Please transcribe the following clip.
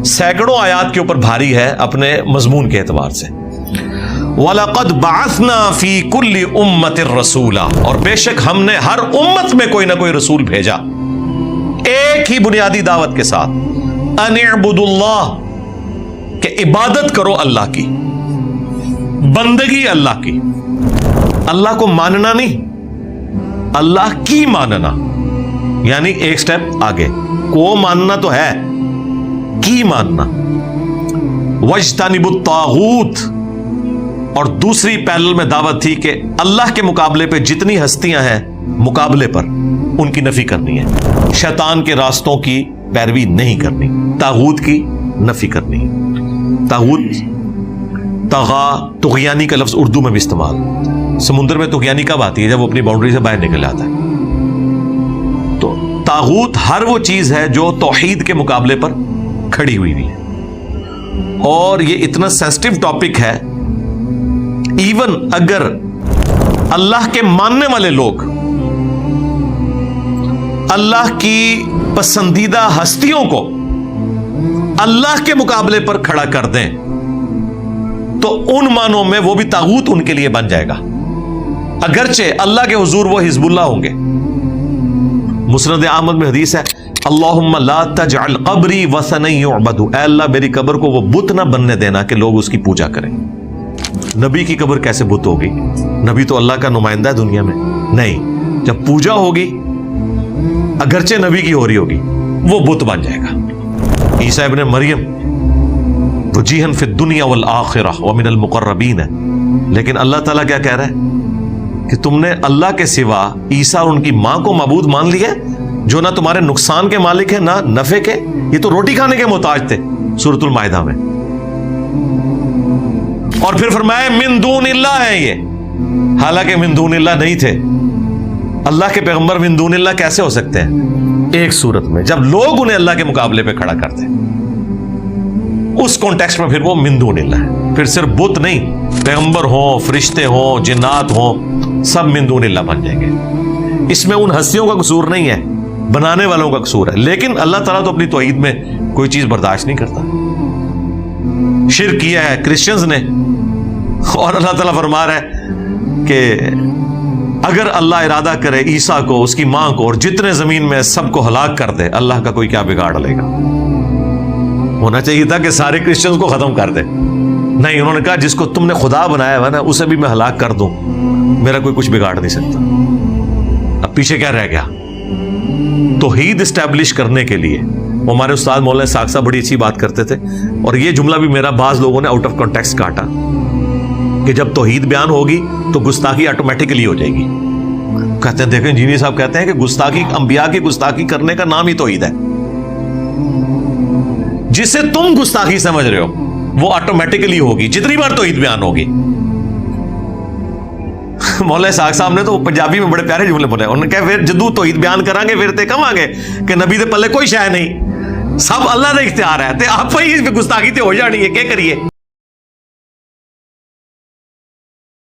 سینکڑوں آیات کے اوپر بھاری ہے اپنے مضمون کے اعتبار سے. وَلَقَدْ بَعَثْنَا فِي كُلِّ أُمَّةٍ رَسُولًا، اور بے شک ہم نے ہر امت میں کوئی نہ کوئی رسول بھیجا ایک ہی بنیادی دعوت کے ساتھ، أَنِ اعْبُدُوا اللَّهَ، کہ عبادت کرو اللہ کی، بندگی اللہ کی. اللہ کو ماننا نہیں، اللہ کی ماننا، یعنی ایک سٹیپ آگے. کو ماننا تو ہے، کی ماننا. وَاجْتَنِبُوا الطَّاغُوتَ، اور دوسری پیرل میں دعوت تھی کہ اللہ کے مقابلے پہ جتنی ہستیاں ہیں مقابلے پر، ان کی نفی کرنی ہے. شیطان کے راستوں کی پیروی نہیں کرنی، طاغوت کی نفی کرنی. طاغوت طغا، طغیانی کا لفظ اردو میں بھی استعمال. سمندر میں طغیانی کب آتی ہے؟ جب وہ اپنی باؤنڈری سے باہر نکل جاتا ہے. تو طاغوت ہر وہ چیز ہے جو توحید کے مقابلے پر کھڑی ہوئی ہے. اور یہ اتنا سینسٹیو ٹاپک ہے، ایون اگر اللہ کے ماننے والے لوگ اللہ کی پسندیدہ ہستیوں کو اللہ کے مقابلے پر کھڑا کر دیں تو ان معنوں میں وہ بھی طاغوت ان کے لیے بن جائے گا، اگرچہ اللہ کے حضور وہ حزب اللہ ہوں گے. مسند احمد میں حدیث ہے، اللہم لا تجعل قبری وثنا یعبد، اے اللہ میری قبر کو وہ بت نہ بننے دینا کہ لوگ اس کی پوجا کریں. نبی کی قبر کیسے بت ہوگی؟ نبی تو اللہ کا نمائندہ ہے دنیا میں. نہیں، جب پوجا ہوگی اگرچہ نبی کی ہو رہی ہوگی وہ بت بن جائے گا. عیسیٰ ابن مریم وجیہن فی الدنیا والآخرہ ومن المقربین ہے، لیکن اللہ تعالیٰ کیا کہہ رہا ہے کہ تم نے اللہ کے سوا عیسیٰ اور ان کی ماں کو معبود مان لیا جو نہ تمہارے نقصان کے مالک ہیں نہ نفع کے، یہ تو روٹی کھانے کے محتاج تھے سورۃ المائدہ میں. اور پھر فرمایا من دون اللہ ہے یہ، حالانکہ من دون اللہ نہیں تھے. اللہ کے پیغمبر من دون اللہ کیسے ہو سکتے ہیں؟ ایک صورت میں جب لوگ انہیں اللہ کے مقابلے پہ کھڑا کرتے ہیں، اس کانٹیکسٹ میں پھر وہ من دون اللہ ہے. پھر صرف بت نہیں، پیغمبر ہوں، فرشتے ہوں، جنات ہوں، سب من دون اللہ بن جائیں گے. اس میں ان ہستیوں کا قصور نہیں ہے، بنانے والوں کا قصور ہے. لیکن اللہ تعالیٰ تو اپنی توحید میں کوئی چیز برداشت نہیں کرتا. شرک کیا ہے کرسچنز نے، اور اللہ تعالیٰ فرما رہا ہے کہ اگر اللہ ارادہ کرے عیسیٰ کو، اس کی ماں کو اور جتنے زمین میں سب کو ہلاک کر دے، اللہ کا کوئی کیا بگاڑ لے گا؟ ہونا چاہیے تھا کہ سارے کرسچنز کو ختم کر دے. نہیں، انہوں نے کہا جس کو تم نے خدا بنایا ہوا نا اسے بھی میں ہلاک کر دوں، میرا کوئی کچھ بگاڑ نہیں سکتا. اب پیچھے کیا رہ گیا؟ توحید اسٹیبلش کرنے کے لیے وہ ہمارے استاد مولانا اسحاق صاحب بڑی اچھی بات کرتے تھے، اور یہ جملہ بھی میرا بعض لوگوں نے آؤٹ آف کانٹیکسٹ کاٹا کہ جب توحید بیان ہوگی تو گستاخی آٹومیٹکلی ہو جائے گی. کہتے ہیں، دیکھیں انجینئر صاحب کہتے ہیں کہ گستاخی، انبیاء کی گستاخی کرنے کا نام ہی توحید ہے. جسے تم گستاخی سمجھ رہے ہو وہ آٹومیٹکلی ہوگی جتنی بار توحید بیان ہوگی. مولانا اسحاق صاحب نے تو پنجابی میں بڑے پیارے جملے بولے. انہوں نے کہا پھر جدو توحید بیان کریں گے پھر تے کہاں گے کہ نبی دے پلے کوئی شے نہیں، سب اللہ کا اختیار ہے، تے آپ ہی گستاخی تے ہو جانی ہے، کیا کریے.